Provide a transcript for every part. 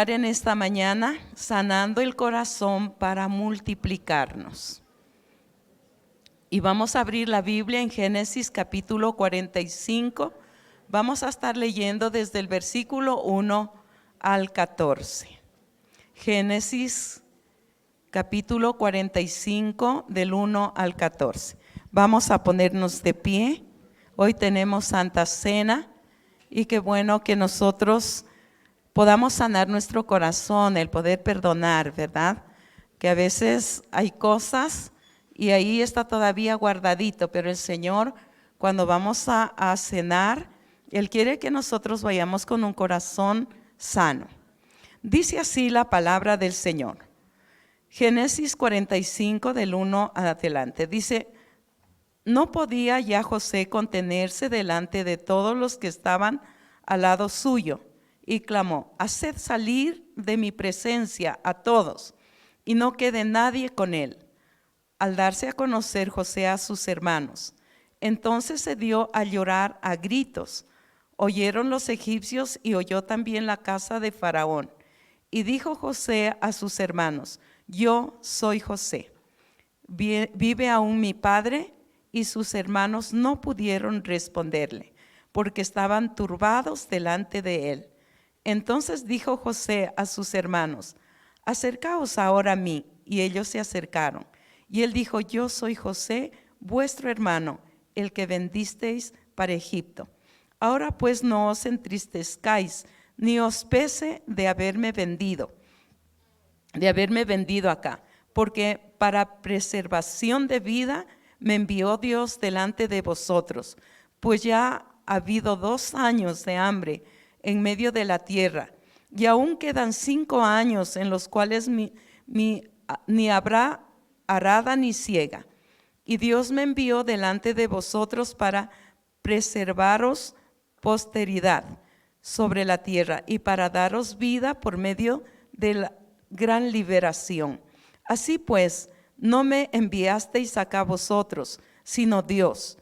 orar en esta mañana, sanando el corazón para multiplicarnos. Y vamos a abrir la Biblia en Génesis capítulo 45. Vamos a estar leyendo desde el versículo 1 al 14. Génesis capítulo 45 del 1 al 14. Vamos a ponernos de pie. Hoy tenemos Santa Cena y qué bueno que nosotros podamos sanar nuestro corazón, el poder perdonar, ¿verdad? Que a veces hay cosas y ahí está todavía guardadito, pero el Señor, cuando vamos a cenar, Él quiere que nosotros vayamos con un corazón sano. Dice así la palabra del Señor. Génesis 45 del 1 adelante. Dice: no podía ya José contenerse delante de todos los que estaban al lado suyo, y clamó: haced salir de mi presencia a todos, y no quede nadie con él. Al darse a conocer José a sus hermanos, entonces se dio a llorar a gritos. Oyeron los egipcios y oyó también la casa de Faraón. Y dijo José a sus hermanos: yo soy José. ¿Vive aún mi padre? Y sus hermanos no pudieron responderle, porque estaban turbados delante de él. Entonces dijo José a sus hermanos: acercaos ahora a mí. Y ellos se acercaron. Y él dijo: yo soy José, vuestro hermano, el que vendisteis para Egipto. Ahora pues no os entristezcáis, ni os pese de haberme vendido acá, porque para preservación de vida me envió Dios delante de vosotros, pues ya ha habido 2 años de hambre en medio de la tierra, y aún quedan 5 años en los cuales ni habrá arada ni siega. Y Dios me envió delante de vosotros para preservaros posteridad sobre la tierra y para daros vida por medio de la gran liberación. Así pues, no me enviasteis acá vosotros, sino Dios,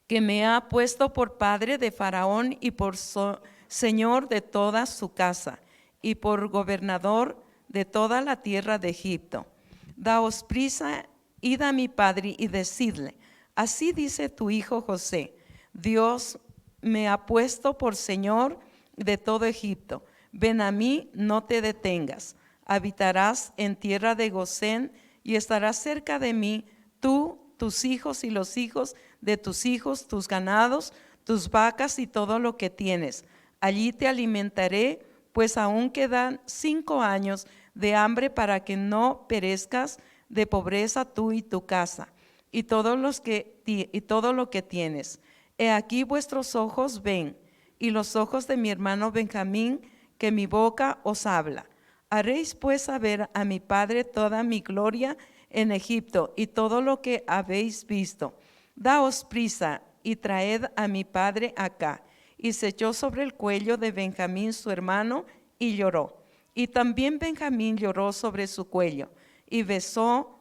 que me ha puesto por padre de Faraón y por señor de toda su casa y por gobernador de toda la tierra de Egipto. Daos prisa, id a mi padre y decidle: así dice tu hijo José, Dios me ha puesto por señor de todo Egipto. Ven a mí, no te detengas. Habitarás en tierra de Gosén y estarás cerca de mí, tú, tus hijos y los hijos de tus hijos, tus ganados, tus vacas y todo lo que tienes. Allí te alimentaré, pues aún quedan 5 años de hambre para que no perezcas de pobreza tú y tu casa y todo lo que tienes. He aquí vuestros ojos ven, y los ojos de mi hermano Benjamín, que mi boca os habla. Haréis pues saber a mi padre toda mi gloria en Egipto y todo lo que habéis visto. Daos prisa y traed a mi padre acá. Y se echó sobre el cuello de Benjamín su hermano y lloró. Y también Benjamín lloró sobre su cuello y besó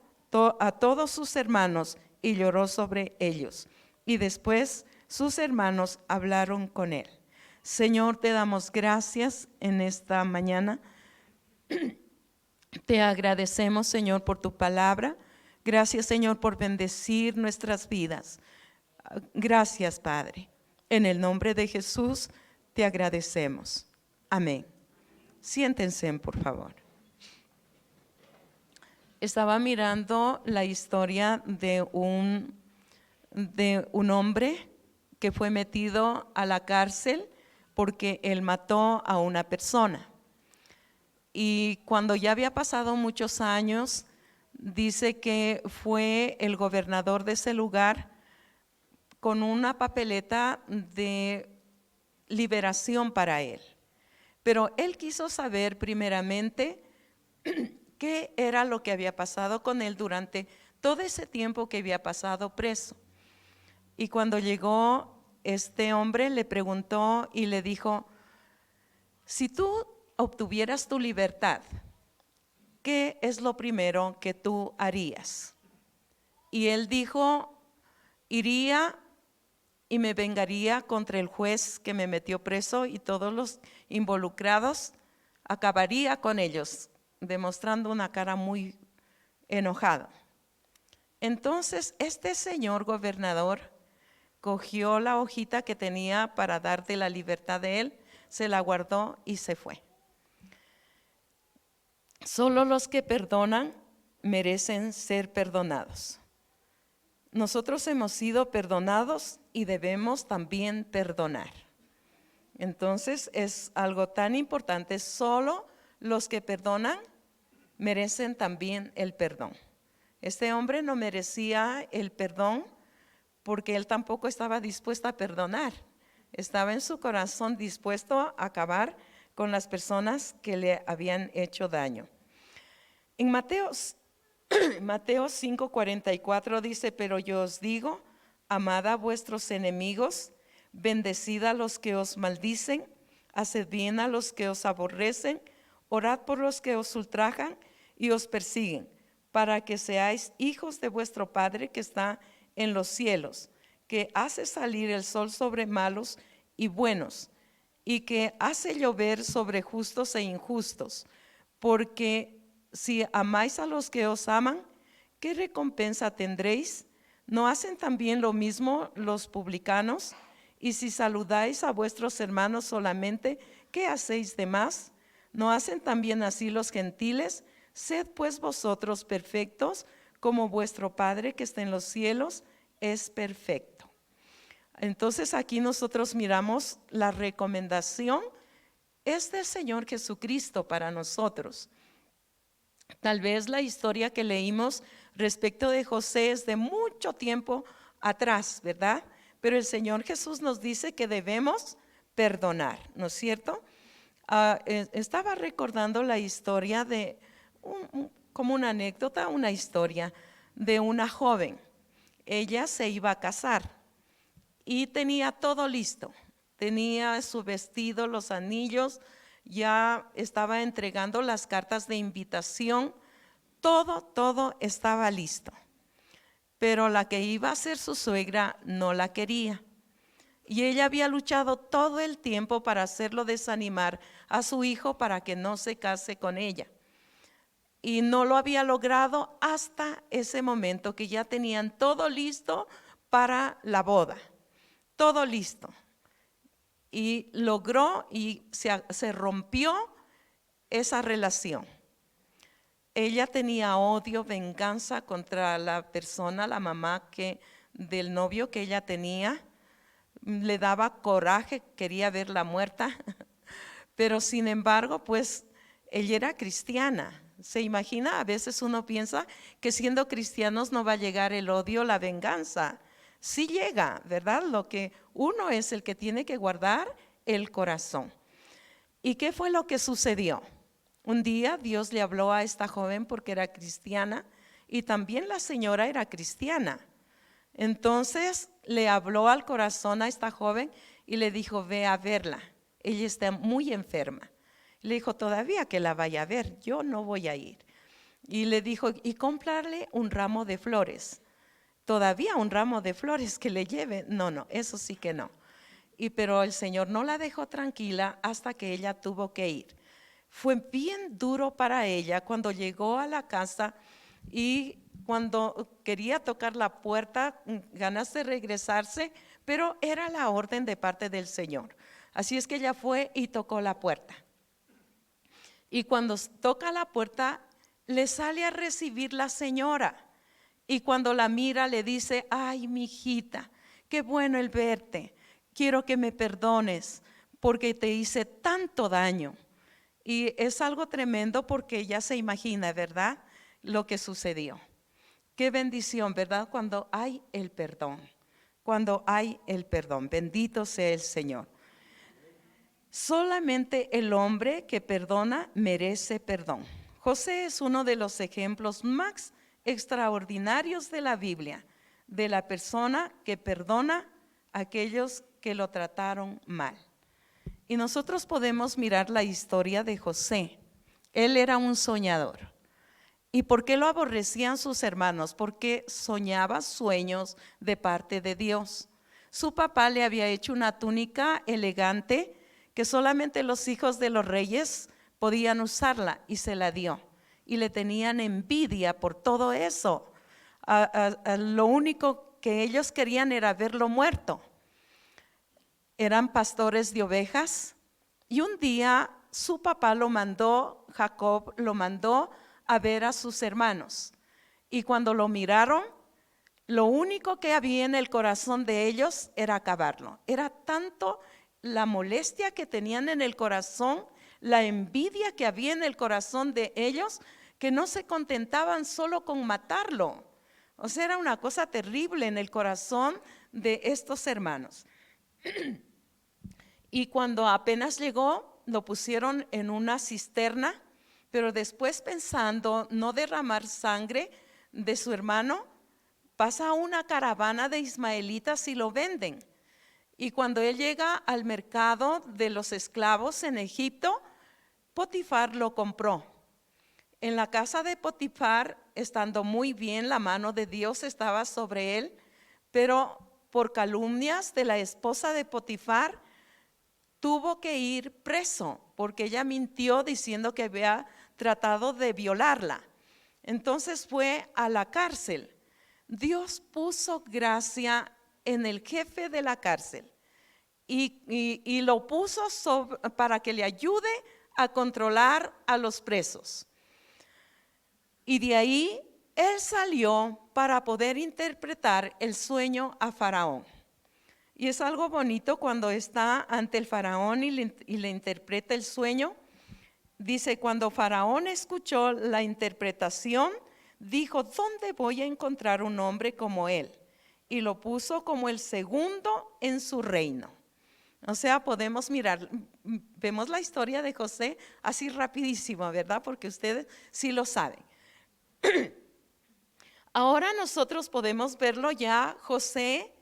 a todos sus hermanos y lloró sobre ellos. Y después sus hermanos hablaron con él. Señor, te damos gracias en esta mañana. Te agradecemos, Señor, por tu palabra. Gracias, Señor, por bendecir nuestras vidas. Gracias, Padre. En el nombre de Jesús te agradecemos. Amén. Siéntense, por favor. Estaba mirando la historia de un hombre que fue metido a la cárcel porque él mató a una persona. Y cuando ya había pasado muchos años, dice que fue el gobernador de ese lugar con una papeleta de liberación para él. Pero él quiso saber primeramente qué era lo que había pasado con él durante todo ese tiempo que había pasado preso. Y cuando llegó, este hombre le preguntó y le dijo: si tú obtuvieras tu libertad, ¿qué es lo primero que tú harías? Y él dijo: iría y me vengaría contra el juez que me metió preso y todos los involucrados, acabaría con ellos, demostrando una cara muy enojada. Entonces este señor gobernador cogió la hojita que tenía para darte la libertad de él, se la guardó y se fue. Solo los que perdonan merecen ser perdonados. Nosotros hemos sido perdonados y debemos también perdonar. Entonces es algo tan importante, solo los que perdonan merecen también el perdón. Este hombre no merecía el perdón porque él tampoco estaba dispuesto a perdonar. Estaba en su corazón dispuesto a acabar con las personas que le habían hecho daño. En Mateo 5:44 dice, pero yo os digo, amad a vuestros enemigos, bendecid a los que os maldicen, haced bien a los que os aborrecen, orad por los que os ultrajan y os persiguen, para que seáis hijos de vuestro Padre que está en los cielos, que hace salir el sol sobre malos y buenos, y que hace llover sobre justos e injustos. Porque si amáis a los que os aman, ¿qué recompensa tendréis? ¿No hacen también lo mismo los publicanos? Y si saludáis a vuestros hermanos solamente, ¿qué hacéis de más? ¿No hacen también así los gentiles? Sed pues vosotros perfectos, como vuestro Padre que está en los cielos es perfecto. Entonces aquí nosotros miramos la recomendación es del Señor Jesucristo para nosotros. Tal vez la historia que leímos respecto de José es de mucho tiempo atrás, ¿verdad? Pero el Señor Jesús nos dice que debemos perdonar, ¿no es cierto? Estaba recordando la historia de, como una anécdota, una historia de una joven. Ella se iba a casar y tenía todo listo. Tenía su vestido, los anillos, ya estaba entregando las cartas de invitación. Todo estaba listo. Pero la que iba a ser su suegra no la quería. Y ella había luchado todo el tiempo para hacerlo desanimar a su hijo para que no se case con ella. Y no lo había logrado hasta ese momento que ya tenían todo listo para la boda. Todo listo. Y logró y se rompió esa relación. Ella tenía odio, venganza contra la persona, la mamá del novio que ella tenía. Le daba coraje, quería verla muerta. Pero sin embargo, pues ella era cristiana. ¿Se imagina? A veces uno piensa que siendo cristianos no va a llegar el odio, la venganza. Sí llega, ¿verdad? Lo que uno es el que tiene que guardar el corazón. ¿Y qué fue lo que sucedió? Un día Dios le habló a esta joven porque era cristiana y también la señora era cristiana. Entonces le habló al corazón a esta joven y le dijo, ve a verla. Ella está muy enferma. Le dijo, todavía que la vaya a ver, yo no voy a ir. Y le dijo, y comprarle un ramo de flores. Todavía un ramo de flores que le lleve. No, eso sí que no. Pero el Señor no la dejó tranquila hasta que ella tuvo que ir. Fue bien duro para ella cuando llegó a la casa y cuando quería tocar la puerta, ganas de regresarse, pero era la orden de parte del Señor. Así es que ella fue y tocó la puerta. Y cuando toca la puerta, le sale a recibir la señora. Y cuando la mira, le dice, ay, mi hijita, qué bueno el verte. Quiero que me perdones porque te hice tanto daño. Y es algo tremendo porque ella se imagina, ¿verdad? Lo que sucedió. Qué bendición, ¿verdad? Cuando hay el perdón. Cuando hay el perdón. Bendito sea el Señor. Solamente el hombre que perdona merece perdón. José es uno de los ejemplos más extraordinarios de la Biblia, de la persona que perdona a aquellos que lo trataron mal. Y nosotros podemos mirar la historia de José. Él era un soñador. ¿Y por qué lo aborrecían sus hermanos? Porque soñaba sueños de parte de Dios. su papá le había hecho una túnica elegante que solamente los hijos de los reyes podían usarla y se la dio. Y le tenían envidia por todo eso. Lo único que ellos querían era verlo muerto. Eran pastores de ovejas y un día su papá Jacob lo mandó a ver a sus hermanos. Y cuando lo miraron, lo único que había en el corazón de ellos era acabarlo. Era tanto la molestia que tenían en el corazón, la envidia que había en el corazón de ellos, que no se contentaban solo con matarlo. O sea, era una cosa terrible en el corazón de estos hermanos. Y cuando apenas llegó, lo pusieron en una cisterna, pero después, pensando no derramar sangre de su hermano, pasa una caravana de ismaelitas y lo venden. Y cuando él llega al mercado de los esclavos en Egipto, Potifar lo compró. En la casa de Potifar, estando muy bien, la mano de Dios estaba sobre él, pero por calumnias de la esposa de Potifar, tuvo que ir preso porque ella mintió diciendo que había tratado de violarla. Entonces fue a la cárcel. Dios puso gracia en el jefe de la cárcel y lo puso para que le ayude a controlar a los presos. Y de ahí él salió para poder interpretar el sueño a Faraón. Y es algo bonito cuando está ante el faraón y le interpreta el sueño. Dice, cuando Faraón escuchó la interpretación, dijo, ¿dónde voy a encontrar un hombre como él? Y lo puso como el segundo en su reino. O sea, podemos mirar, vemos la historia de José así rapidísimo, ¿verdad? Porque ustedes sí lo saben. Ahora nosotros podemos verlo ya. José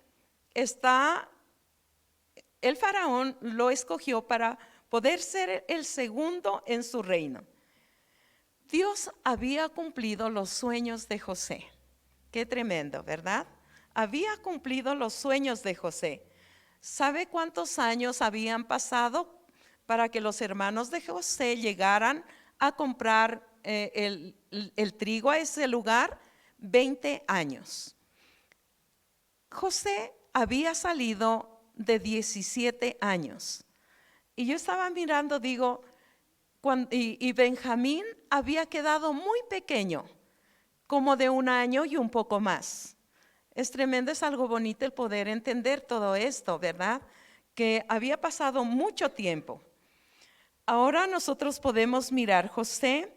el faraón lo escogió para poder ser el segundo en su reino. Dios había cumplido los sueños de José. Qué tremendo, ¿verdad? Había cumplido los sueños de José. ¿Sabe cuántos años habían pasado para que los hermanos de José llegaran a comprar el trigo a ese lugar? 20 años. José había salido de 17 años. Y yo estaba mirando, digo, y Benjamín había quedado muy pequeño, como de 1 año y un poco más. Es tremendo, es algo bonito el poder entender todo esto, ¿verdad? Que había pasado mucho tiempo. Ahora nosotros podemos mirar, José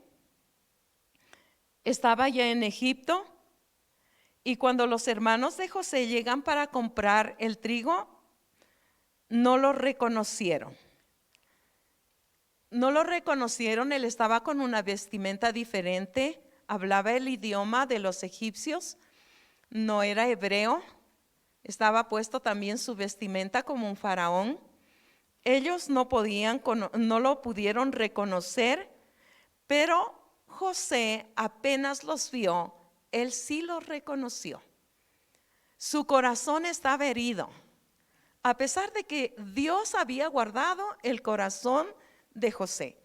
estaba ya en Egipto, y cuando los hermanos de José llegan para comprar el trigo, no lo reconocieron. No lo reconocieron, él estaba con una vestimenta diferente, hablaba el idioma de los egipcios, no era hebreo, estaba puesto también su vestimenta como un faraón. Ellos no lo pudieron reconocer, pero José apenas los vio, él sí los reconoció. Su corazón estaba herido, a pesar de que Dios había guardado el corazón de José.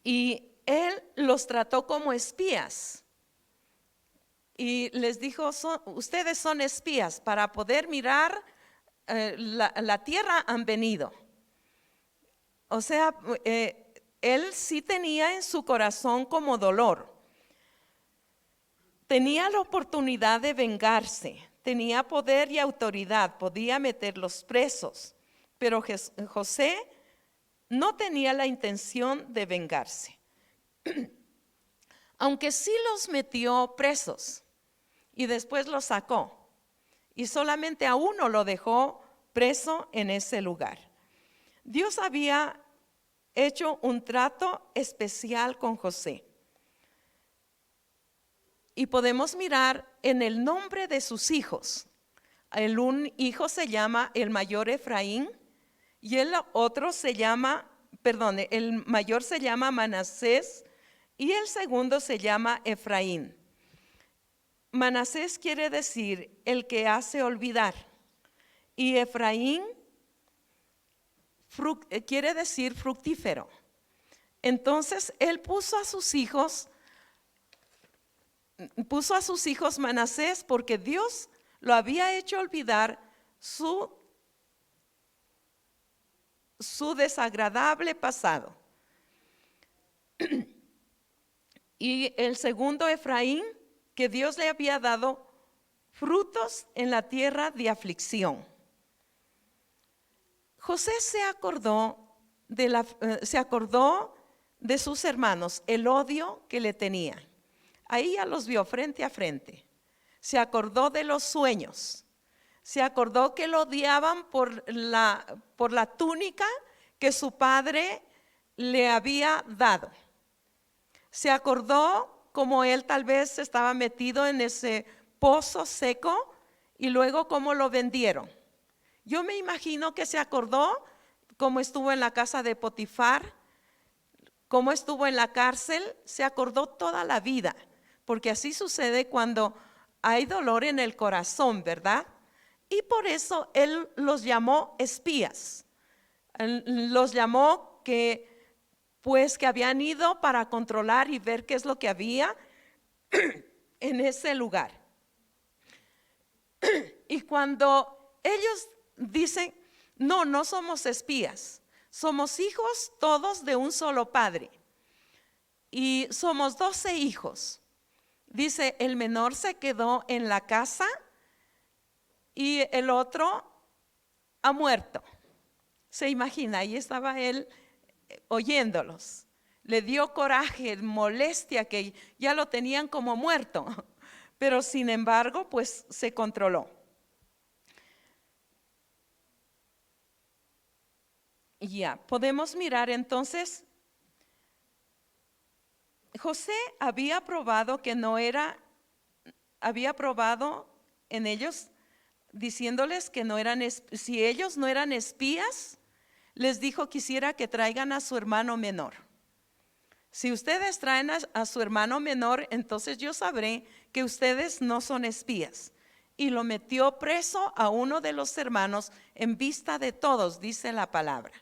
Y él los trató como espías. Y les dijo, ustedes son espías, para poder mirar la tierra han venido. O sea, él sí tenía en su corazón como dolor. Tenía la oportunidad de vengarse, tenía poder y autoridad, podía meterlos presos, pero José no tenía la intención de vengarse. Aunque sí los metió presos y después los sacó, y solamente a uno lo dejó preso en ese lugar. Dios había hecho un trato especial con José. Y podemos mirar en el nombre de sus hijos. Un hijo se llama el mayor Efraín y el mayor se llama Manasés y el segundo se llama Efraín. Manasés quiere decir el que hace olvidar, y Efraín quiere decir fructífero. Entonces él puso a sus hijos Manasés porque Dios lo había hecho olvidar su desagradable pasado. Y el segundo, Efraín, que Dios le había dado frutos en la tierra de aflicción. José se acordó de sus hermanos, el odio que le tenían. Ahí ya los vio frente a frente. Se acordó de los sueños. Se acordó que lo odiaban por la túnica que su padre le había dado. Se acordó como él tal vez estaba metido en ese pozo seco y luego cómo lo vendieron. Yo me imagino que se acordó cómo estuvo en la casa de Potifar, cómo estuvo en la cárcel, se acordó toda la vida, porque así sucede cuando hay dolor en el corazón, ¿verdad? Y por eso él los llamó espías. Los llamó que habían ido para controlar y ver qué es lo que había en ese lugar. Y cuando ellos dicen, no somos espías, somos hijos todos de un solo padre. Y somos 12 hijos. Dice, el menor se quedó en la casa y el otro ha muerto. Se imagina, ahí estaba él oyéndolos. Le dio coraje, molestia, que ya lo tenían como muerto. Pero sin embargo, pues se controló. Ya, podemos mirar entonces, José había probado en ellos, diciéndoles que no eran, si ellos no eran espías, les dijo, quisiera que traigan a su hermano menor. Si ustedes traen a su hermano menor, entonces yo sabré que ustedes no son espías. Y lo metió preso a uno de los hermanos en vista de todos, dice la palabra.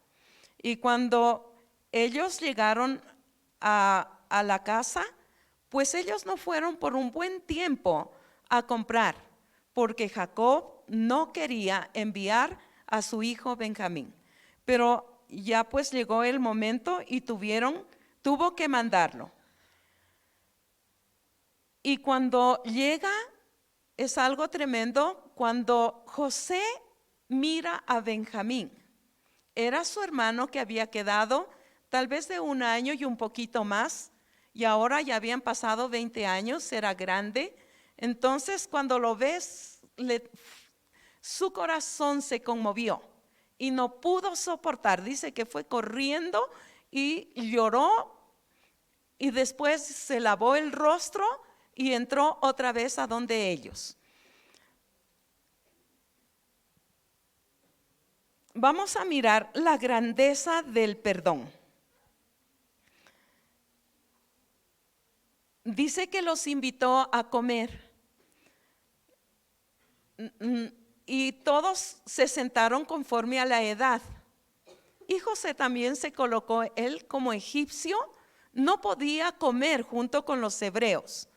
Y cuando ellos llegaron a la casa, pues ellos no fueron por un buen tiempo a comprar, porque Jacob no quería enviar a su hijo Benjamín. Pero ya pues llegó el momento y tuvo que mandarlo. Y cuando llega, es algo tremendo, cuando José mira a Benjamín. Era su hermano que había quedado tal vez de 1 año y un poquito más, y ahora ya habían pasado 20 años, era grande. Entonces cuando lo ves, su corazón se conmovió y no pudo soportar. Dice que fue corriendo y lloró, y después se lavó el rostro y entró otra vez a donde ellos. Vamos a mirar la grandeza del perdón. Dice que los invitó a comer y todos se sentaron conforme a la edad. Y José también se colocó, él como egipcio no podía comer junto con los hebreos,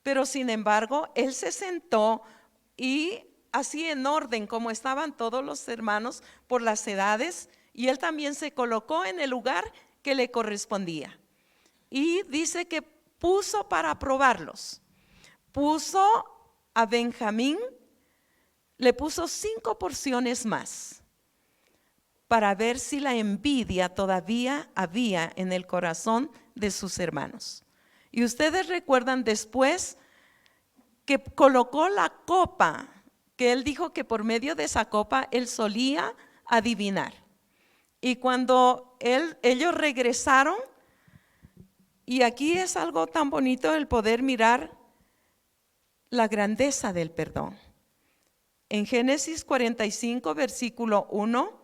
pero sin embargo él se sentó y así en orden como estaban todos los hermanos por las edades, y él también se colocó en el lugar que le correspondía. Y dice que puso para probarlos, puso a Benjamín, le puso 5 porciones más para ver si la envidia todavía había en el corazón de sus hermanos. Y ustedes recuerdan después que colocó la copa, que él dijo que por medio de esa copa él solía adivinar. Y cuando ellos regresaron, y aquí es algo tan bonito el poder mirar la grandeza del perdón. En Génesis 45, versículo 1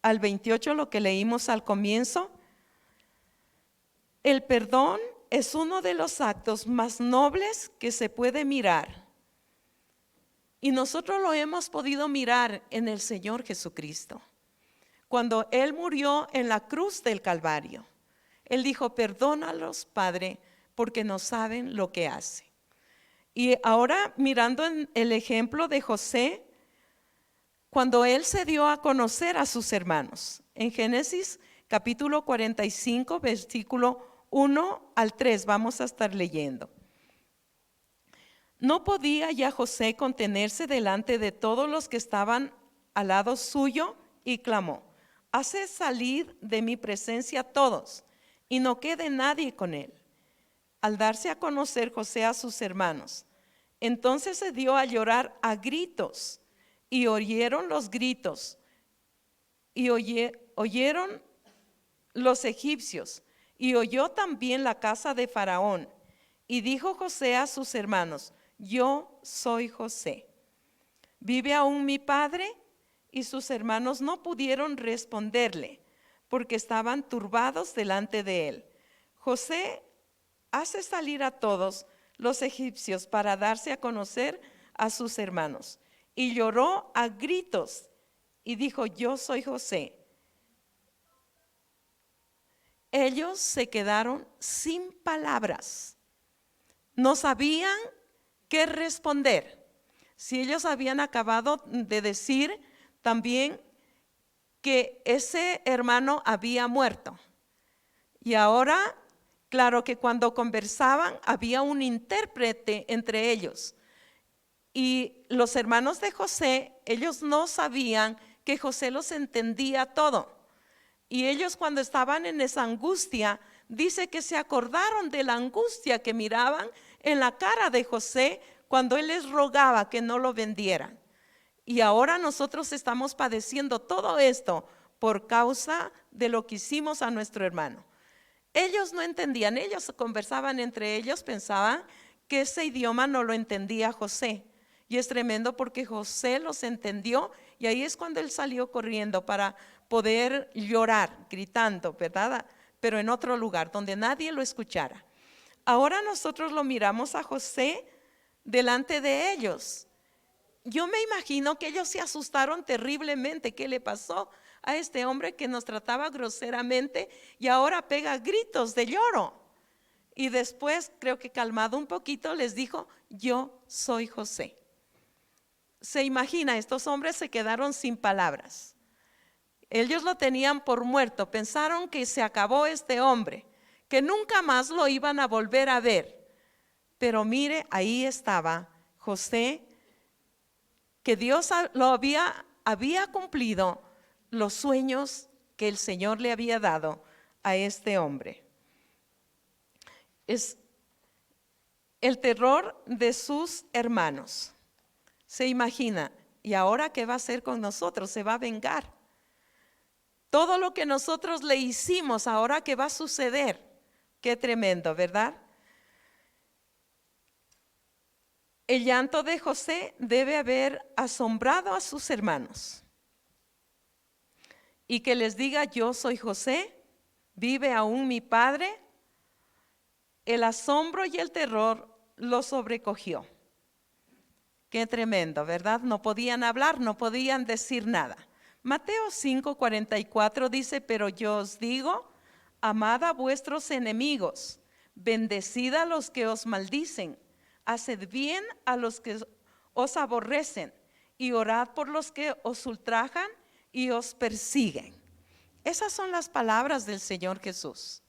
al 28, lo que leímos al comienzo, el perdón es uno de los actos más nobles que se puede mirar Y nosotros lo hemos podido mirar en el Señor Jesucristo. Cuando Él murió en la cruz del Calvario, Él dijo: perdónalos, Padre, porque no saben lo que hacen. Y ahora mirando en el ejemplo de José, cuando él se dio a conocer a sus hermanos, en Génesis capítulo 45, versículo 1 al 3, vamos a estar leyendo. No podía ya José contenerse delante de todos los que estaban al lado suyo y clamó: haced salir de mi presencia todos, y no quede nadie con él. Al darse a conocer José a sus hermanos, entonces se dio a llorar a gritos, y oyeron los gritos, y oyeron los egipcios, y oyó también la casa de Faraón. Y dijo José a sus hermanos: yo soy José. ¿Vive aún mi padre? Y sus hermanos no pudieron responderle, porque estaban turbados delante de él. José hace salir a todos los egipcios para darse a conocer a sus hermanos. Y lloró a gritos y dijo: yo soy José. Ellos se quedaron sin palabras. No sabían qué responder. Si ellos habían acabado de decir también que ese hermano había muerto. Y ahora, claro que cuando conversaban había un intérprete entre ellos. Y los hermanos de José, ellos no sabían que José los entendía todo. Y ellos, cuando estaban en esa angustia, dice que se acordaron de la angustia que miraban en la cara de José cuando él les rogaba que no lo vendieran. Y ahora nosotros estamos padeciendo todo esto por causa de lo que hicimos a nuestro hermano. Ellos no entendían, ellos conversaban entre ellos, pensaban que ese idioma no lo entendía José. Y es tremendo porque José los entendió, y ahí es cuando él salió corriendo para poder llorar, gritando, ¿verdad? Pero en otro lugar donde nadie lo escuchara. Ahora nosotros lo miramos a José delante de ellos. Yo me imagino que ellos se asustaron terriblemente. ¿Qué le pasó a este hombre que nos trataba groseramente y ahora pega gritos de lloro? Y después, creo que calmado un poquito, les dijo: yo soy José. Se imagina, estos hombres se quedaron sin palabras. Ellos lo tenían por muerto, pensaron que se acabó este hombre, que nunca más lo iban a volver a ver. Pero mire, ahí estaba José, que Dios lo había cumplido los sueños que el Señor le había dado a este hombre. Es el terror de sus hermanos. Se imagina, ¿y ahora qué va a hacer con nosotros? Se va a vengar. Todo lo que nosotros le hicimos, ahora qué va a suceder. Qué tremendo, ¿verdad? El llanto de José debe haber asombrado a sus hermanos. Y que les diga: yo soy José, vive aún mi padre. El asombro y el terror lo sobrecogió. Qué tremendo, ¿verdad? No podían hablar, no podían decir nada. Mateo 5:44 dice: pero yo os digo, amad a vuestros enemigos, bendecid a los que os maldicen, haced bien a los que os aborrecen, y orad por los que os ultrajan y os persiguen. Esas son las palabras del Señor Jesús.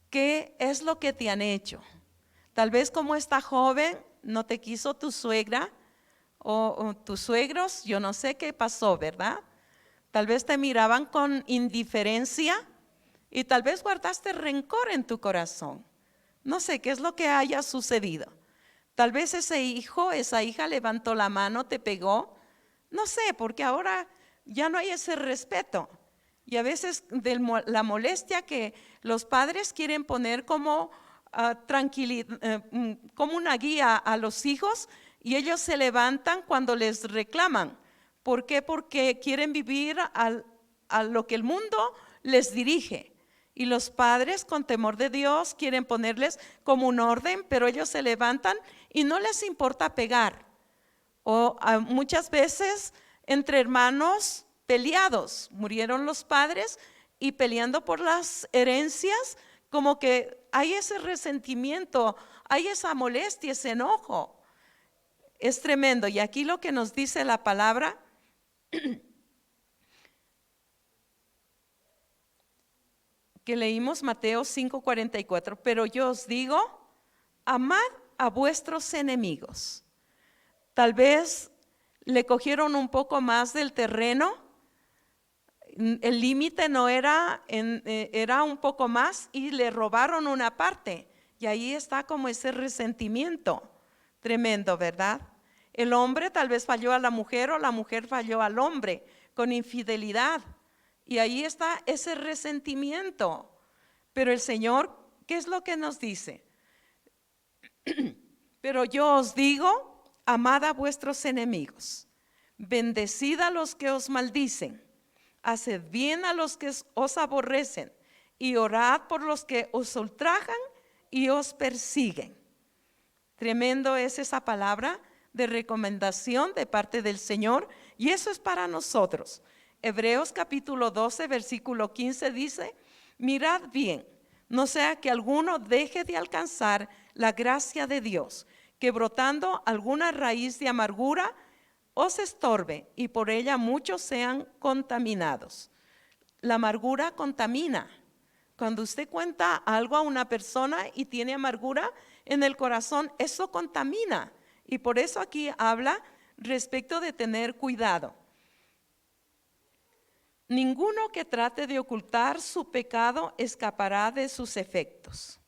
¿Qué es lo que te han hecho? Tal vez como esta joven, no te quiso tu suegra o tus suegros, yo no sé qué pasó, ¿verdad? Tal vez te miraban con indiferencia y tal vez guardaste rencor en tu corazón. No sé qué es lo que haya sucedido. Tal vez ese hijo, esa hija levantó la mano, te pegó. No sé, porque ahora ya no hay ese respeto. Y a veces de la molestia que los padres quieren poner como como una guía a los hijos, y ellos se levantan cuando les reclaman. ¿Por qué? Porque quieren vivir a lo que el mundo les dirige. Y los padres, con temor de Dios, quieren ponerles como un orden, pero ellos se levantan y no les importa pegar O muchas veces entre hermanos peleados, murieron los padres y peleando por las herencias, como que hay ese resentimiento, hay esa molestia, ese enojo. Es tremendo. Y aquí lo que nos dice la palabra, que leímos Mateo 5:44, pero yo os digo, amad a vuestros enemigos. Tal vez le cogieron un poco más del terreno, el límite no era, era un poco más y le robaron una parte. Y ahí está como ese resentimiento tremendo, ¿verdad? El hombre tal vez falló a la mujer o la mujer falló al hombre con infidelidad. Y ahí está ese resentimiento. Pero el Señor, ¿qué es lo que nos dice? Pero yo os digo, amad a vuestros enemigos, bendecid a los que os maldicen, haced bien a los que os aborrecen y orad por los que os ultrajan y os persiguen. Tremendo es esa palabra de recomendación de parte del Señor, y eso es para nosotros. Hebreos capítulo 12, versículo 15 dice, mirad bien, no sea que alguno deje de alcanzar la gracia de Dios, que brotando alguna raíz de amargura os estorbe y por ella muchos sean contaminados. La amargura contamina. Cuando usted cuenta algo a una persona y tiene amargura en el corazón, eso contamina. Y por eso aquí habla respecto de tener cuidado. Ninguno que trate de ocultar su pecado escapará de sus efectos.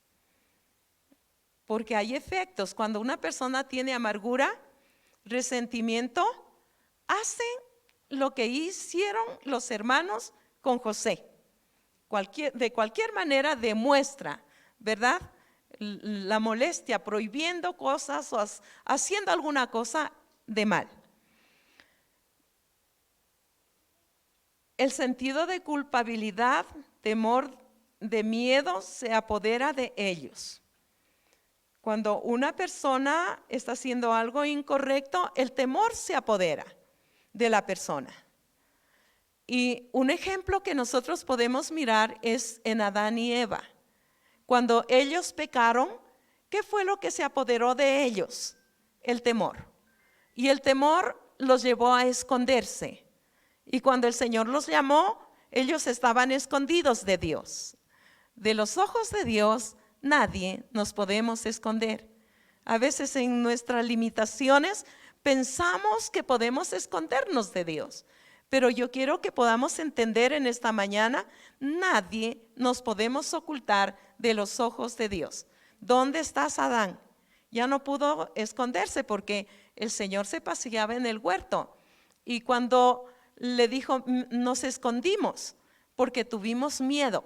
Porque hay efectos. Cuando una persona tiene amargura, resentimiento, hacen lo que hicieron los hermanos con José. De cualquier manera demuestra, ¿verdad?, la molestia, prohibiendo cosas o haciendo alguna cosa de mal. El sentido de culpabilidad, temor, de miedo se apodera de ellos. Cuando una persona está haciendo algo incorrecto, el temor se apodera de la persona. Y un ejemplo que nosotros podemos mirar es en Adán y Eva. Cuando ellos pecaron, ¿qué fue lo que se apoderó de ellos? El temor. Y el temor los llevó a esconderse. Y cuando el Señor los llamó, ellos estaban escondidos de Dios. De los ojos de Dios, nadie nos podemos esconder. A veces en nuestras limitaciones pensamos que podemos escondernos de Dios. Pero yo quiero que podamos entender en esta mañana, nadie nos podemos ocultar de los ojos de Dios. ¿Dónde estás, Adán? Ya no pudo esconderse porque el Señor se paseaba en el huerto. Y cuando le dijo, nos escondimos porque tuvimos miedo.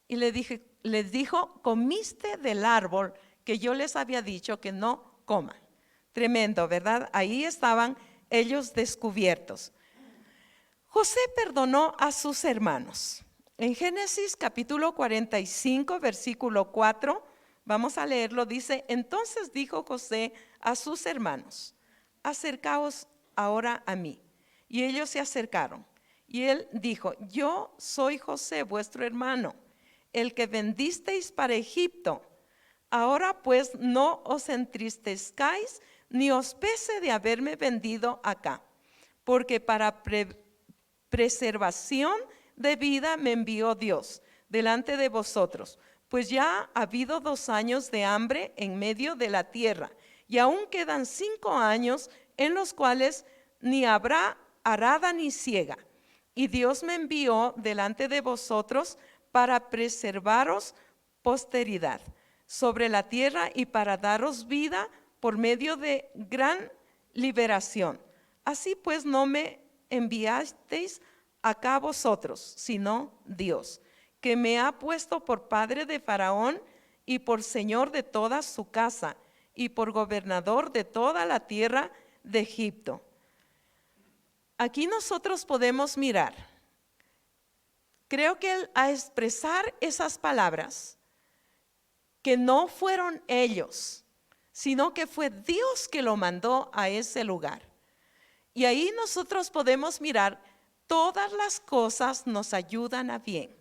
Y les dijo, comiste del árbol que yo les había dicho que no coman. Tremendo, ¿verdad? Ahí estaban ellos descubiertos. José perdonó a sus hermanos. En Génesis capítulo 45, versículo 4, vamos a leerlo, dice, entonces dijo José a sus hermanos, acercaos ahora a mí. Y ellos se acercaron. Y él dijo, yo soy José, vuestro hermano, el que vendisteis para Egipto. Ahora pues no os entristezcáis, ni os pese de haberme vendido acá, porque para preservación de vida me envió Dios delante de vosotros, pues ya ha habido 2 años de hambre en medio de la tierra, y aún quedan 5 años en los cuales ni habrá arada ni siega. Y Dios me envió delante de vosotros para preservaros posteridad sobre la tierra y para daros vida por medio de gran liberación. Así pues no me enviasteis acá vosotros, sino Dios, que me ha puesto por padre de Faraón y por señor de toda su casa y por gobernador de toda la tierra de Egipto. Aquí nosotros podemos mirar, creo que a expresar esas palabras, que no fueron ellos, sino que fue Dios que lo mandó a ese lugar. Y ahí nosotros podemos mirar, todas las cosas nos ayudan a bien.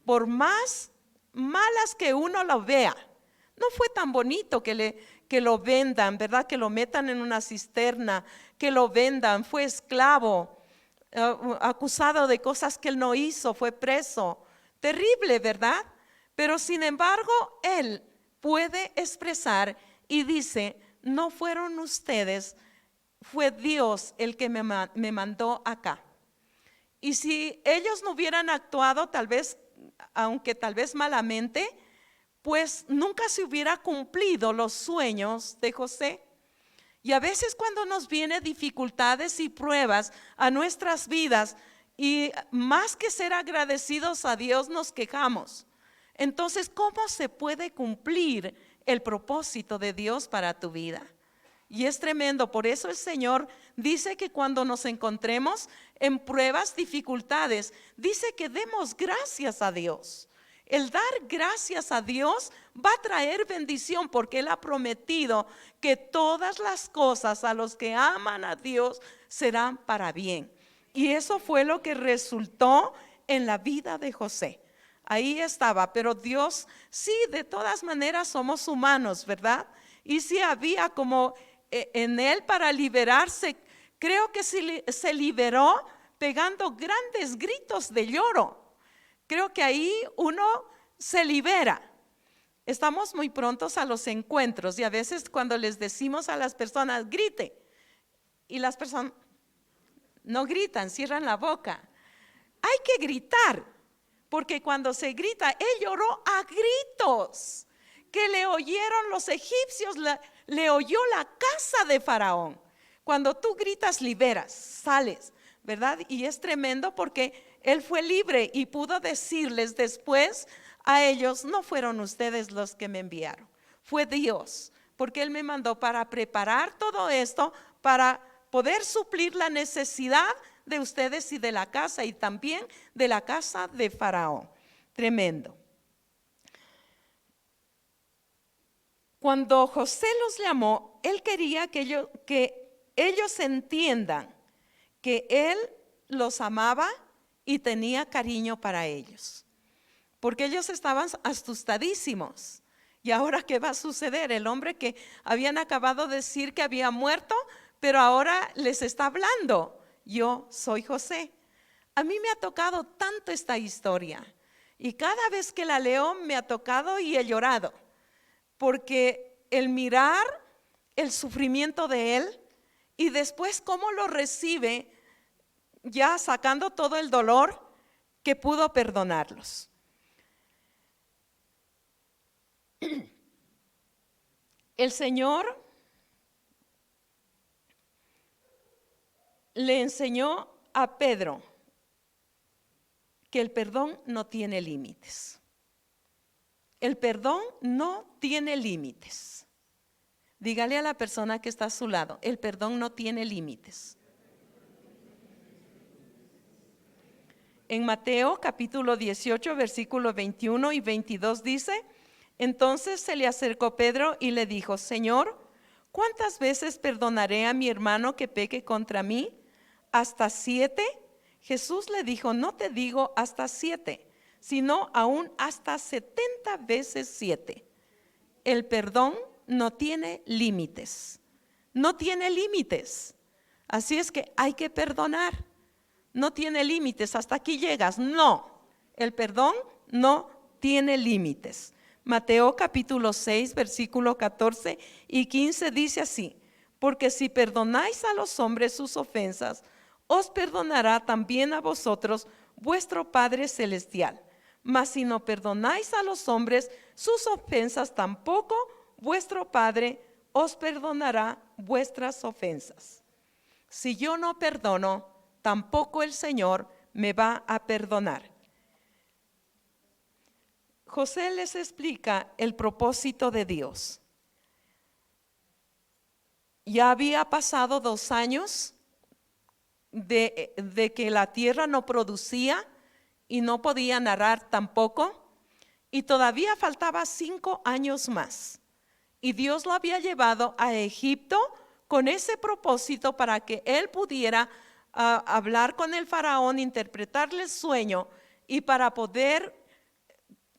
Por más malas que uno lo vea, no fue tan bonito que lo vendan, ¿verdad? Que lo metan en una cisterna, que lo vendan, fue esclavo, acusado de cosas que él no hizo, fue preso. Terrible, ¿verdad? Pero sin embargo, él puede expresar y dice, no fueron ustedes, fue Dios el que me mandó acá. Y si ellos no hubieran actuado, tal vez, aunque tal vez malamente, pues nunca se hubiera cumplido los sueños de José. Y a veces cuando nos vienen dificultades y pruebas a nuestras vidas, y más que ser agradecidos a Dios, nos quejamos. Entonces, ¿cómo se puede cumplir el propósito de Dios para tu vida? Y es tremendo, por eso el Señor dice que cuando nos encontremos en pruebas, dificultades, dice que demos gracias a Dios. El dar gracias a Dios va a traer bendición, porque Él ha prometido que todas las cosas a los que aman a Dios serán para bien. Y eso fue lo que resultó en la vida de José. Ahí estaba, pero Dios, sí, de todas maneras somos humanos, ¿verdad? Y sí había como en él para liberarse, creo que se liberó pegando grandes gritos de lloro. Creo que ahí uno se libera. Estamos muy prontos a los encuentros y a veces cuando les decimos a las personas, grite, y las personas no gritan, cierran la boca. Hay que gritar, porque cuando se grita, él lloró a gritos, que le oyeron los egipcios, le oyó la casa de Faraón. Cuando tú gritas, liberas, sales, ¿verdad? Y es tremendo porque él fue libre y pudo decirles después a ellos, no fueron ustedes los que me enviaron, fue Dios, porque Él me mandó para preparar todo esto, para poder suplir la necesidad de ustedes y de la casa, y también de la casa de Faraón. Tremendo. Cuando José los llamó, él quería que ellos entiendan que él los amaba y tenía cariño para ellos, porque ellos estaban asustadísimos. ¿Y ahora qué va a suceder? El hombre que habían acabado de decir que había muerto, pero ahora les está hablando. Yo soy José. A mí me ha tocado tanto esta historia, y cada vez que la leo me ha tocado y he llorado, porque el mirar el sufrimiento de él y después cómo lo recibe, ya sacando todo el dolor, que pudo perdonarlos. El Señor le enseñó a Pedro que el perdón no tiene límites. El perdón no tiene límites. Dígale a la persona que está a su lado, el perdón no tiene límites. En Mateo capítulo 18, versículo 21 y 22 dice, entonces se le acercó Pedro y le dijo, Señor, ¿cuántas veces perdonaré a mi hermano que peque contra mí? ¿Hasta 7? Jesús le dijo, no te digo hasta 7, sino aún hasta 70 veces 7. El perdón no tiene límites, no tiene límites. Así es que hay que perdonar. No tiene límites, hasta aquí llegas. No, el perdón no tiene límites. Mateo capítulo 6, versículo 14 y 15 dice así, porque si perdonáis a los hombres sus ofensas, os perdonará también a vosotros vuestro Padre Celestial. Mas si no perdonáis a los hombres sus ofensas, tampoco vuestro Padre os perdonará vuestras ofensas. Si yo no perdono, tampoco el Señor me va a perdonar. José les explica el propósito de Dios. Ya había pasado 2 años de que la tierra no producía y no podía arar tampoco, y todavía faltaba 5 años más. Y Dios lo había llevado a Egipto con ese propósito para que él pudiera hablar con el faraón, interpretarle el sueño y para poder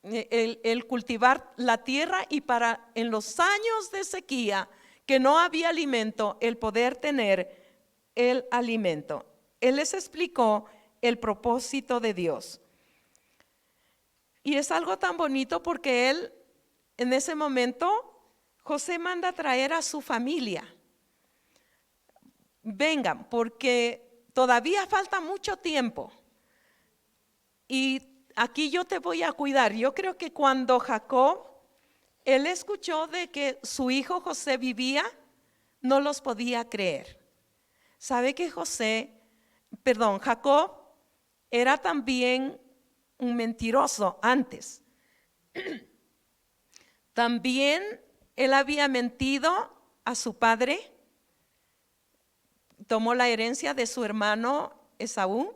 el cultivar la tierra y para en los años de sequía que no había alimento, el poder tener el alimento. Él les explicó el propósito de Dios. Y es algo tan bonito porque él, en ese momento, José manda a traer a su familia. Vengan, porque todavía falta mucho tiempo. Y aquí yo te voy a cuidar. Yo creo que cuando Jacob, él escuchó de que su hijo José vivía, no los podía creer. ¿Sabe que Jacob era también un mentiroso antes? También él había mentido a su padre, tomó la herencia de su hermano Esaú.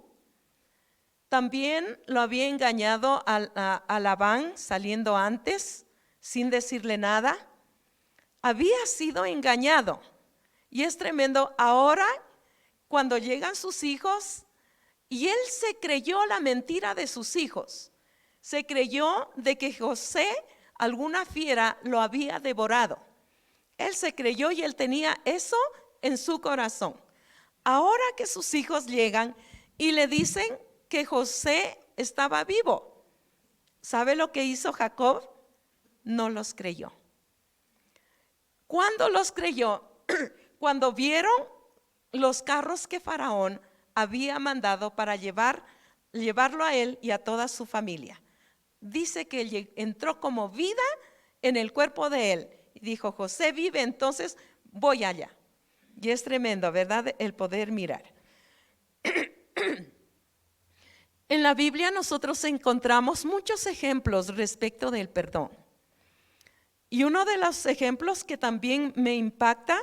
También lo había engañado a Labán saliendo antes, sin decirle nada. Había sido engañado. Y es tremendo. Ahora, cuando llegan sus hijos, y él se creyó la mentira de sus hijos. Se creyó de que José, alguna fiera, lo había devorado. Él se creyó y él tenía eso en su corazón. Ahora que sus hijos llegan y le dicen que José estaba vivo, ¿sabe lo que hizo Jacob? No los creyó. ¿Cuándo los creyó? Cuando vieron los carros que Faraón había mandado para llevarlo a él y a toda su familia. Dice que él entró como vida en el cuerpo de él. Y dijo, José vive, entonces voy allá. Y es tremendo, ¿verdad? El poder mirar. En la Biblia nosotros encontramos muchos ejemplos respecto del perdón. Y uno de los ejemplos que también me impacta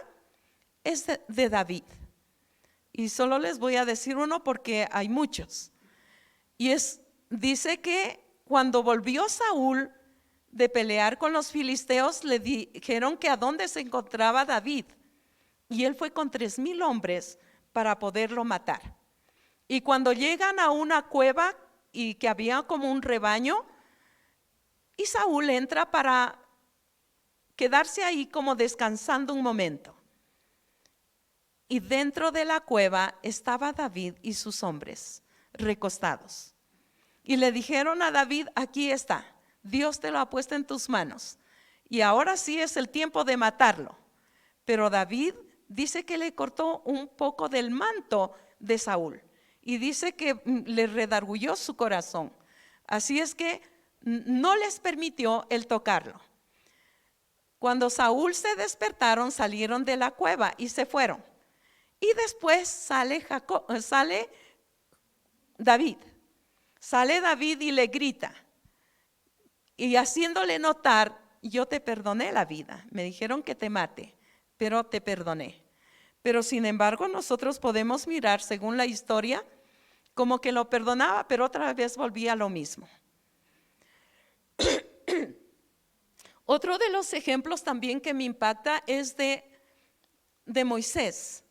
es de David. Y solo les voy a decir uno porque hay muchos. Y dice que cuando volvió Saúl de pelear con los filisteos, le dijeron que a dónde se encontraba David. Y él fue con 3,000 hombres para poderlo matar. Y cuando llegan a una cueva y que había como un rebaño, y Saúl entra para quedarse ahí como descansando un momento. Y dentro de la cueva estaba David y sus hombres recostados. Y le dijeron a David, aquí está, Dios te lo ha puesto en tus manos. Y ahora sí es el tiempo de matarlo. Pero David dice que le cortó un poco del manto de Saúl. Y dice que le redarguyó su corazón. Así es que no les permitió el tocarlo. Cuando Saúl se despertaron, salieron de la cueva y se fueron. Y después sale David. Sale David y le grita. Y haciéndole notar, yo te perdoné la vida. Me dijeron que te mate, pero te perdoné. Pero sin embargo, nosotros podemos mirar, según la historia, como que lo perdonaba, pero otra vez volvía a lo mismo. Otro de los ejemplos también que me impacta es de Moisés.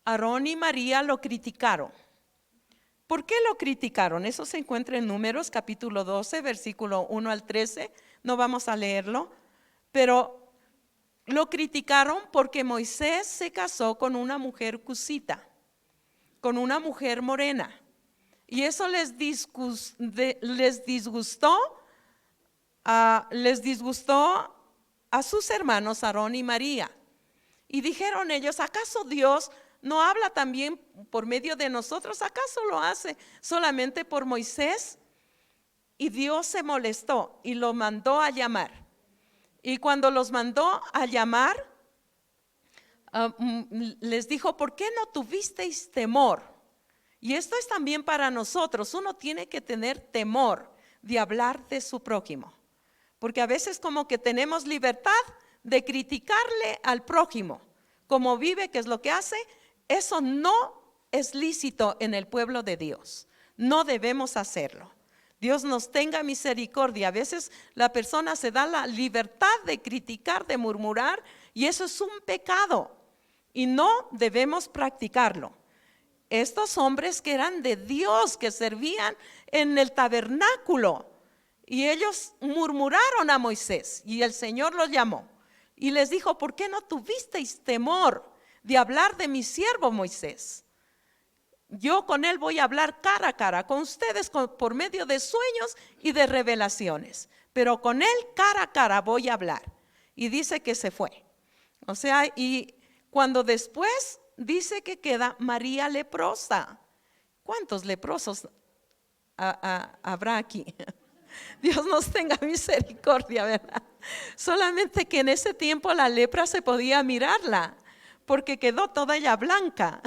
Aarón y María lo criticaron. ¿Por qué lo criticaron? Eso se encuentra en Números capítulo 12, versículo 1 al 13. No vamos a leerlo, pero lo criticaron porque Moisés se casó con una mujer cusita, con una mujer morena. Y eso les disgustó a sus hermanos Aarón y María. Y dijeron ellos, ¿acaso Dios no habla también por medio de nosotros? ¿Acaso lo hace solamente por Moisés? Y Dios se molestó y lo mandó a llamar. Y cuando los mandó a llamar, les dijo, ¿por qué no tuvisteis temor? Y esto es también para nosotros. Uno tiene que tener temor de hablar de su prójimo. Porque a veces como que tenemos libertad de criticarle al prójimo. Como vive, qué es lo que hace. Eso no es lícito en el pueblo de Dios. No debemos hacerlo. Dios nos tenga misericordia. A veces la persona se da la libertad de criticar, de murmurar, y eso es un pecado. y no debemos practicarlo. Estos hombres que eran de Dios, que servían en el tabernáculo, y ellos murmuraron a Moisés, y el Señor los llamó y les dijo: ¿por qué no tuvisteis temor de hablar de mi siervo Moisés? Yo con él voy a hablar cara a cara, con ustedes por medio de sueños y de revelaciones, pero con él cara a cara voy a hablar. Y dice que se fue. O sea, y cuando después dice que queda María leprosa. ¿Cuántos leprosos habrá aquí? Dios nos tenga misericordia, ¿verdad? Solamente que en ese tiempo la lepra se podía mirarla, porque quedó toda ella blanca.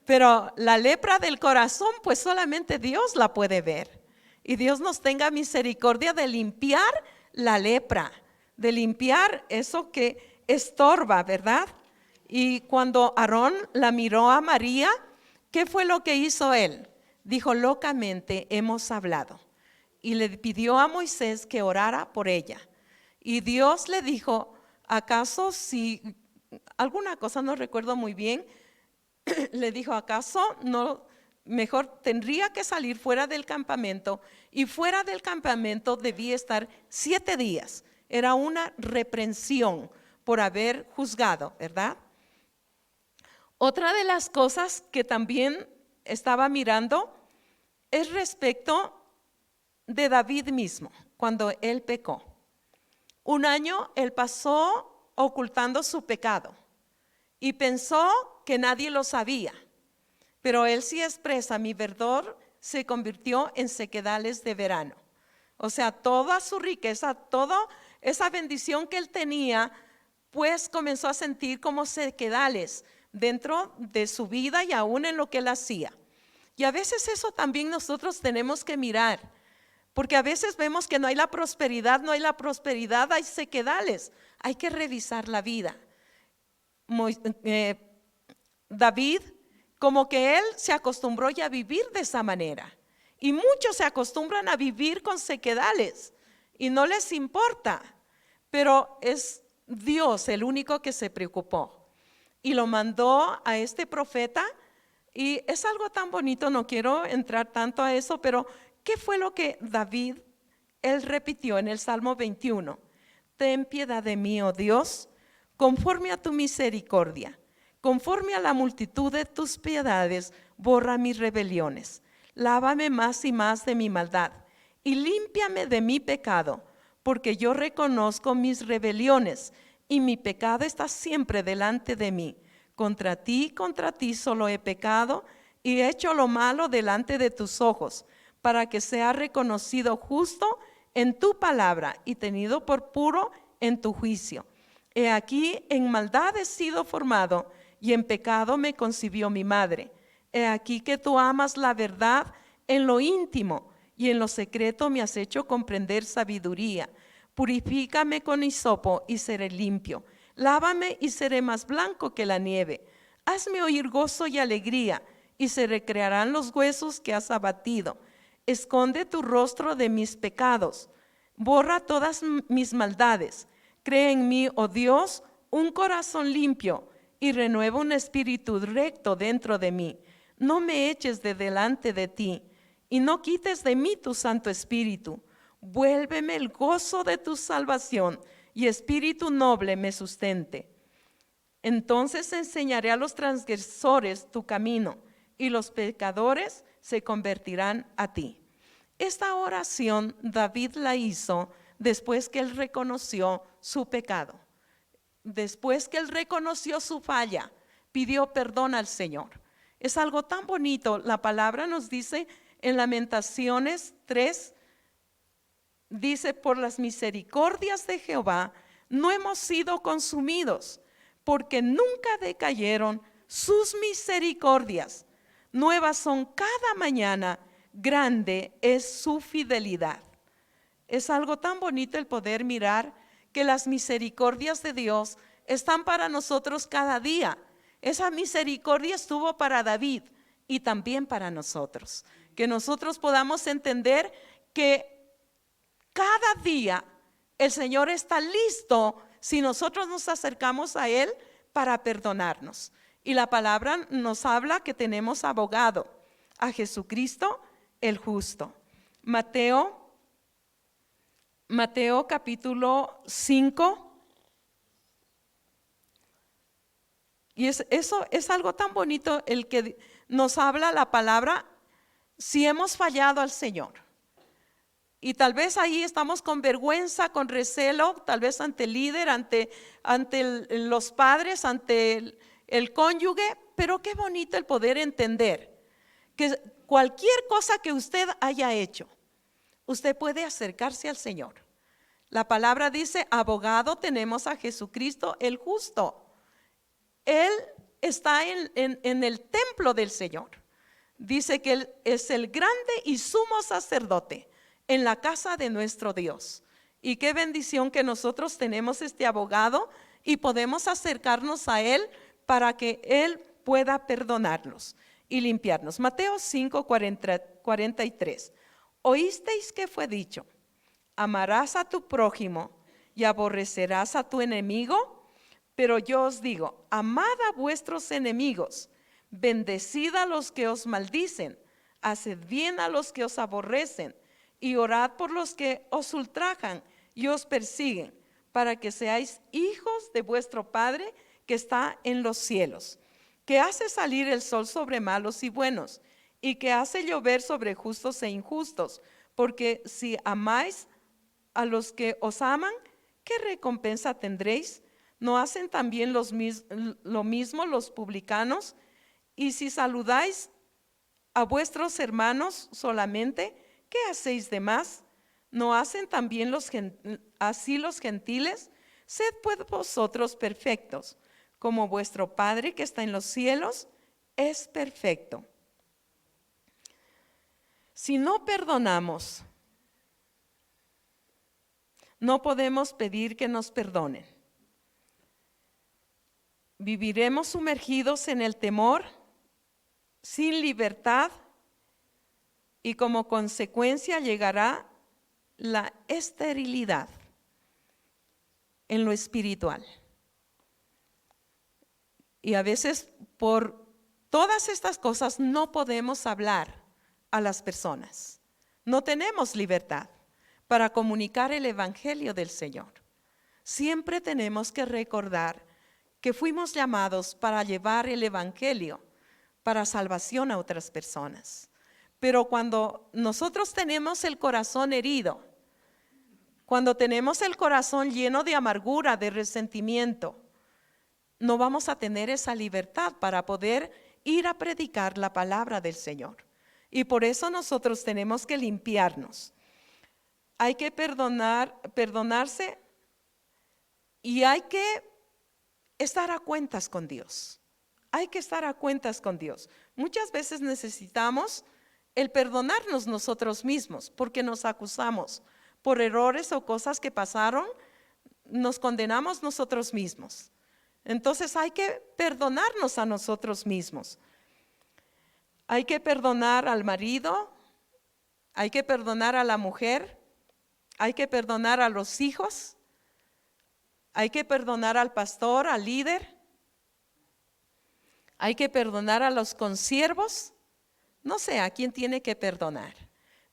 Pero la lepra del corazón, pues solamente Dios la puede ver. Y Dios nos tenga misericordia de limpiar la lepra, de limpiar eso que estorba, ¿verdad? Y cuando Aarón la miró a María, ¿qué fue lo que hizo él? Dijo: locamente hemos hablado. Y le pidió a Moisés que orara por ella. Y Dios le dijo: ¿acaso si alguna cosa no recuerdo muy bien? Le dijo: ¿acaso no mejor tendría que salir fuera del campamento? Y fuera del campamento debía estar 7 días. Era una reprensión por haber juzgado, ¿verdad? Otra de las cosas que también estaba mirando es respecto de David mismo, cuando él pecó. Un año él pasó ocultando su pecado y pensó que nadie lo sabía, pero él sí expresa: mi verdor se convirtió en sequedales de verano. O sea, toda su riqueza, toda esa bendición que él tenía, pues comenzó a sentir como sequedales dentro de su vida y aún en lo que él hacía. Y a veces eso también nosotros tenemos que mirar, porque a veces vemos que no hay la prosperidad, hay sequedales. Hay que revisar la vida. David, como que él se acostumbró ya a vivir de esa manera, y muchos se acostumbran a vivir con sequedales y no les importa, pero es Dios el único que se preocupó y lo mandó a este profeta. Y es algo tan bonito, no quiero entrar tanto a eso, pero ¿qué fue lo que David, él repitió en el Salmo 21? Ten piedad de mí, oh Dios, conforme a tu misericordia, conforme a la multitud de tus piedades, borra mis rebeliones. Lávame más y más de mi maldad y límpiame de mi pecado, porque yo reconozco mis rebeliones y mi pecado está siempre delante de mí. Contra ti solo he pecado y he hecho lo malo delante de tus ojos, para que sea reconocido justo en tu palabra y tenido por puro en tu juicio. He aquí, en maldad he sido formado, y en pecado me concibió mi madre. He aquí que tú amas la verdad en lo íntimo, y en lo secreto me has hecho comprender sabiduría. Purifícame con hisopo y seré limpio. Lávame y seré más blanco que la nieve. Hazme oír gozo y alegría, y se recrearán los huesos que has abatido. Esconde tu rostro de mis pecados, borra todas mis maldades. Crea en mí, oh Dios, un corazón limpio, y renueva un espíritu recto dentro de mí. No me eches de delante de ti, y no quites de mí tu Santo Espíritu. Vuélveme el gozo de tu salvación, y espíritu noble me sustente. Entonces enseñaré a los transgresores tu camino, y los pecadores se convertirán a ti. Esta oración David la hizo después que él reconoció su pecado. Después que él reconoció su falla, pidió perdón al Señor. Es algo tan bonito. La palabra nos dice en Lamentaciones 3, dice: por las misericordias de Jehová no hemos sido consumidos, porque nunca decayeron sus misericordias. Nuevas son cada mañana, grande es su fidelidad. Es algo tan bonito el poder mirar que las misericordias de Dios están para nosotros cada día. Esa misericordia estuvo para David y también para nosotros. Que nosotros podamos entender que cada día el Señor está listo, si nosotros nos acercamos a Él, para perdonarnos. Y la palabra nos habla que tenemos abogado, a Jesucristo el justo. Mateo capítulo 5. Y eso es algo tan bonito, el que nos habla la palabra si hemos fallado al Señor. Y tal vez ahí estamos con vergüenza, con recelo, tal vez ante el líder, ante los padres, ante el cónyuge, pero qué bonito el poder entender que cualquier cosa que usted haya hecho, usted puede acercarse al Señor. La palabra dice, abogado tenemos a Jesucristo el justo. Él está en el templo del Señor. Dice que Él es el grande y sumo sacerdote en la casa de nuestro Dios. Y qué bendición que nosotros tenemos este abogado y podemos acercarnos a Él para que Él pueda perdonarnos y limpiarnos. Mateo 5, 43. Oísteis que fue dicho, amarás a tu prójimo y aborrecerás a tu enemigo. Pero yo os digo, amad a vuestros enemigos, bendecid a los que os maldicen, haced bien a los que os aborrecen, y orad por los que os ultrajan y os persiguen, para que seáis hijos de vuestro Padre que está en los cielos, que hace salir el sol sobre malos y buenos, y que hace llover sobre justos e injustos. Porque si amáis a los que os aman, ¿qué recompensa tendréis? ¿No hacen también lo mismo los publicanos? Y si saludáis a vuestros hermanos solamente, ¿qué hacéis de más? ¿No hacen también así los gentiles? Sed pues vosotros perfectos, como vuestro Padre que está en los cielos es perfecto. Si no perdonamos, no podemos pedir que nos perdonen. Viviremos sumergidos en el temor, sin libertad, y como consecuencia llegará la esterilidad en lo espiritual. Y a veces por todas estas cosas no podemos hablar a las personas. No tenemos libertad para comunicar el evangelio del Señor. Siempre tenemos que recordar que fuimos llamados para llevar el evangelio para salvación a otras personas. Pero cuando nosotros tenemos el corazón herido, cuando tenemos el corazón lleno de amargura, de resentimiento, no vamos a tener esa libertad para poder ir a predicar la palabra del Señor. Y por eso nosotros tenemos que limpiarnos. Hay que perdonarse, y hay que estar a cuentas con Dios. Hay que estar a cuentas con Dios. Muchas veces necesitamos el perdonarnos nosotros mismos, porque nos acusamos por errores o cosas que pasaron, nos condenamos nosotros mismos. Entonces hay que perdonarnos a nosotros mismos. Hay que perdonar al marido, hay que perdonar a la mujer, hay que perdonar a los hijos, hay que perdonar al pastor, al líder, hay que perdonar a los consiervos. No sé a quién tiene que perdonar,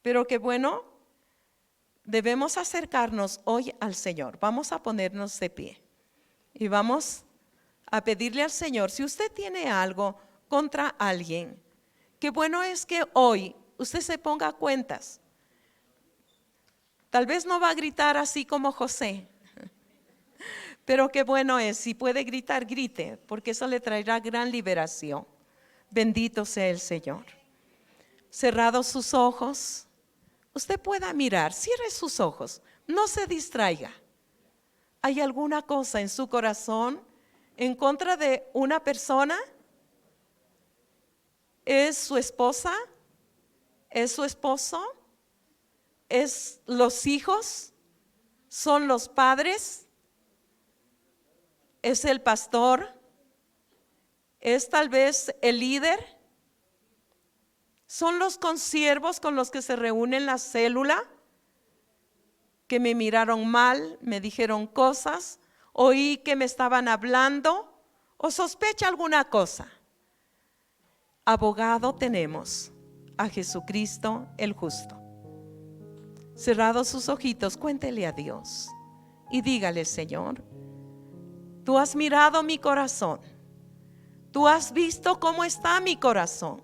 pero qué bueno, debemos acercarnos hoy al Señor. Vamos a ponernos de pie y vamos a pedirle al Señor, si usted tiene algo contra alguien, qué bueno es que hoy usted se ponga a cuentas. Tal vez no va a gritar así como José, pero qué bueno es, si puede gritar, grite, porque eso le traerá gran liberación. Bendito sea el Señor. Cerrados sus ojos, usted pueda mirar, cierre sus ojos, no se distraiga. ¿Hay alguna cosa en su corazón en contra de una persona? ¿Es su esposa? ¿Es su esposo? ¿Es los hijos? ¿Son los padres? ¿Es el pastor? ¿Es tal vez el líder? ¿Son los consiervos con los que se reúne la célula? Que me miraron mal, me dijeron cosas, oí que me estaban hablando, o sospecha alguna cosa, abogado tenemos a Jesucristo el justo. Cerrados sus ojitos, cuéntele a Dios y dígale: Señor, tú has mirado mi corazón, tú has visto cómo está mi corazón,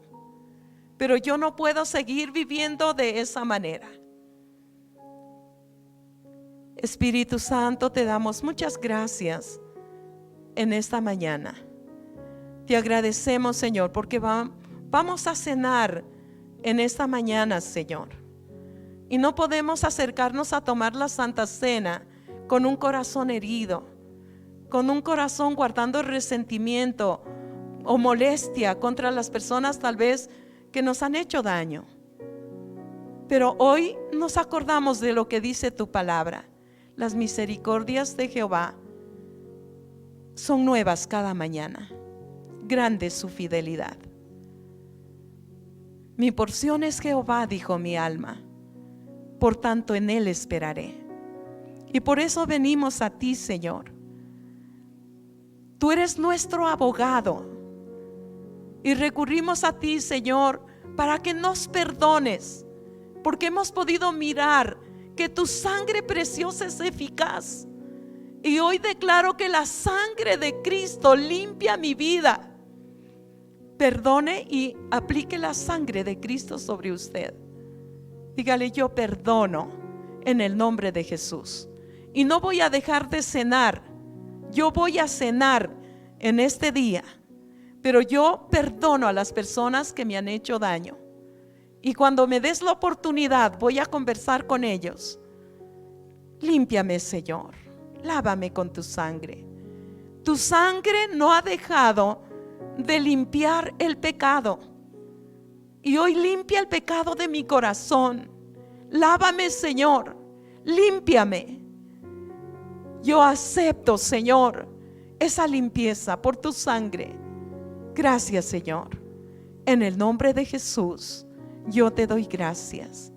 pero yo no puedo seguir viviendo de esa manera. Espíritu Santo, te damos muchas gracias en esta mañana. Te agradecemos, Señor, porque vamos a cenar en esta mañana, Señor. Y no podemos acercarnos a tomar la Santa Cena con un corazón herido, con un corazón guardando resentimiento o molestia contra las personas tal vez que nos han hecho daño. Pero hoy nos acordamos de lo que dice tu palabra: las misericordias de Jehová son nuevas cada mañana, grande es su fidelidad. Mi porción es Jehová, dijo mi alma, por tanto en él esperaré. Y por eso venimos a ti, Señor. Tú eres nuestro abogado y recurrimos a ti, Señor, para que nos perdones, porque hemos podido mirar que tu sangre preciosa es eficaz. Y hoy declaro que la sangre de Cristo limpia mi vida. Perdone y aplique la sangre de Cristo sobre usted. Dígale: yo perdono en el nombre de Jesús. Y no voy a dejar de cenar. Yo voy a cenar en este día, pero yo perdono a las personas que me han hecho daño. Y cuando me des la oportunidad, voy a conversar con ellos. Límpiame, Señor. Lávame con tu sangre. Tu sangre no ha dejado de limpiar el pecado. Y hoy limpia el pecado de mi corazón. Lávame, Señor. Límpiame. Yo acepto, Señor, esa limpieza por tu sangre. Gracias, Señor. En el nombre de Jesús, yo te doy gracias.